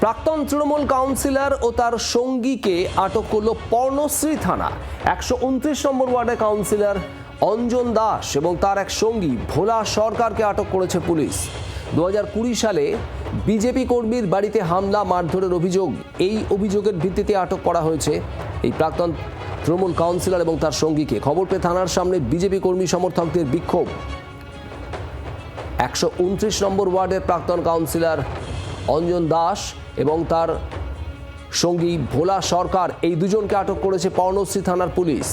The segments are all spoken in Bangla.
প্রাক্তন তৃণমূল কাউন্সিলর ও তার সঙ্গীকে আটক করল পর্ণশ্রী থানা। 129 নম্বর ওয়ার্ডের কাউন্সিলর অঞ্জন দাস এবং তার এক সঙ্গী ভোলা সরকারকে আটক করেছে পুলিশ। 2020 সালে বিজেপি কর্মীর বাড়িতে হামলা মারধরের অভিযোগ, এই অভিযোগের ভিত্তিতে আটক করা হয়েছে এই প্রাক্তন তৃণমূল কাউন্সিলর এবং তার সঙ্গীকে। খবর পেয়ে থানার সামনে বিজেপি কর্মী সমর্থকদের বিক্ষোভ। 129 নম্বর ওয়ার্ডের প্রাক্তন কাউন্সিলর অঞ্জন দাস এবং তার সঙ্গী ভোলা সরকার, এই দুজনকে আটক করেছে পর্ণশ্রী থানার পুলিশ।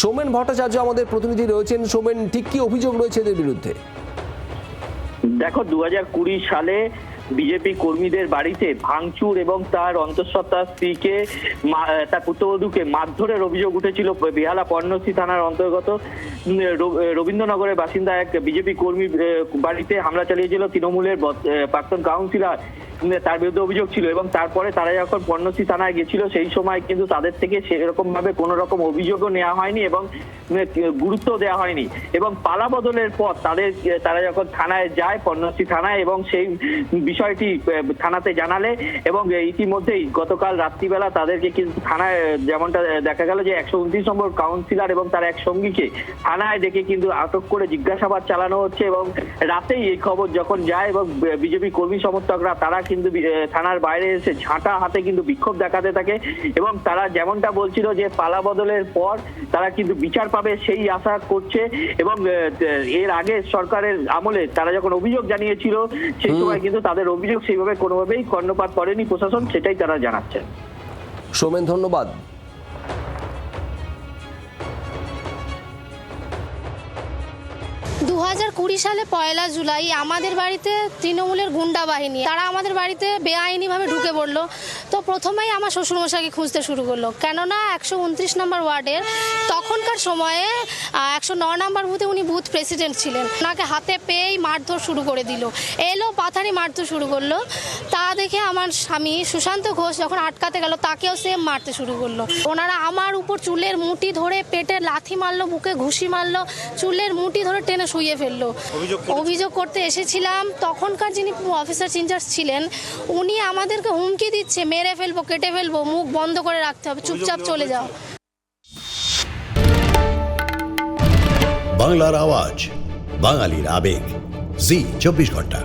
সৌমেন ভট্টাচার্য আমাদের প্রতিনিধি রয়েছেন। সৌমেন, ঠিক কি অভিযোগ রয়েছে এদের বিরুদ্ধে? দেখো, 2020 সালে বিজেপি কর্মীদের বাড়িতে ভাঙচুর এবং তার অন্তঃসত্ত্বা স্ত্রীকে, তার পুত্রবধূকে মারধরের অভিযোগ উঠেছিল বেহালা পর্ণশ্রী থানার অন্তর্গত রবীন্দ্রনগরের বাসিন্দা এক বিজেপি কর্মী বাড়িতে হামলা চালিয়েছিল তৃণমূলের প্রাক্তন কাউন্সিলর, তার বিরুদ্ধে অভিযোগ ছিল। এবং তারপরে তারা যখন পর্ণশ্রী থানায় গেছিল সেই সময় কিন্তু তাদের থেকে সেরকম ভাবে কোনো রকম অভিযোগও নেওয়া হয়নি এবং গুরুত্ব দেওয়া হয়নি। এবং পালা বদলের পর তারা যখন থানায় যায়, পর্ণশ্রী থানায়, এবং সেই বিষয়টি থানাতে জানালে এবং ইতিমধ্যেই গতকাল রাত্রিবেলা তাদেরকে কিন্তু থানায়, যেমনটা দেখা গেল যে 129 নম্বর কাউন্সিলর এবং তার এক সঙ্গীকে থানায় ডেকে কিন্তু আটক করে জিজ্ঞাসাবাদ চালানো হচ্ছে। এবং রাতেই এই খবর যখন যায় এবং বিজেপি কর্মী সমর্থকরা তারা কিন্তু থানার বাইরে এসে ঝাঁটা হাতে কিন্তু বিক্ষোভ দেখাতে থাকে এবং তারা যেমনটা বলছিল যে পালা বদলের পর তারা কিন্তু বিচার পাবে সেই আশা করছে। এবং এর আগে সরকারের আমলে তারা যখন অভিযোগ জানিয়েছিল সেই সময় কিন্তু তাদের অভিযোগ সেইভাবে কোনোভাবেই কর্ণপাত করেনি প্রশাসন, সেটাই তারা জানাচ্ছেন। সৌমেন, ধন্যবাদ। 2020 সালে 1 জুলাই আমাদের বাড়িতে তৃণমূলের গুন্ডা বাহিনী তারা আমাদের বাড়িতে বেআইনিভাবে ঢুকে পড়লো। তো প্রথমেই আমার শ্বশুরমশাইকে খুঁজতে শুরু করলো, কেননা 129 নম্বর ওয়ার্ডের তখনকার সময়ে 109 নম্বর বুথে উনি বুথ প্রেসিডেন্ট ছিলেন। ওনাকে হাতে পেয়েই মারধর শুরু করে দিল, এলো পাথারি মারধর শুরু করলো। তা দেখে আমার স্বামী সুশান্ত ঘোষ যখন আটকাতে গেল তাকেও সেম মারতে শুরু করলো। ওনারা আমার উপর চুলের মুঠি ধরে পেটে লাথি মারলো, বুকে ঘুষি মারলো, চুলের মুঠি ধরে টেনে শুয়ে ফেললো। অভিযোগ করতে এসেছিলাম, তখনকার যিনি অফিসার ইনচার্জ ছিলেন উনি আমাদেরকে হুমকি দিচ্ছে, মেরে ফেলবো, কেটে ফেলবো, মুখ বন্ধ করে রাখতে হবে, চুপচাপ চলে যাও। বাংলার আওয়াজ, বাঙালির আবেগ, জি 24 ঘন্টা।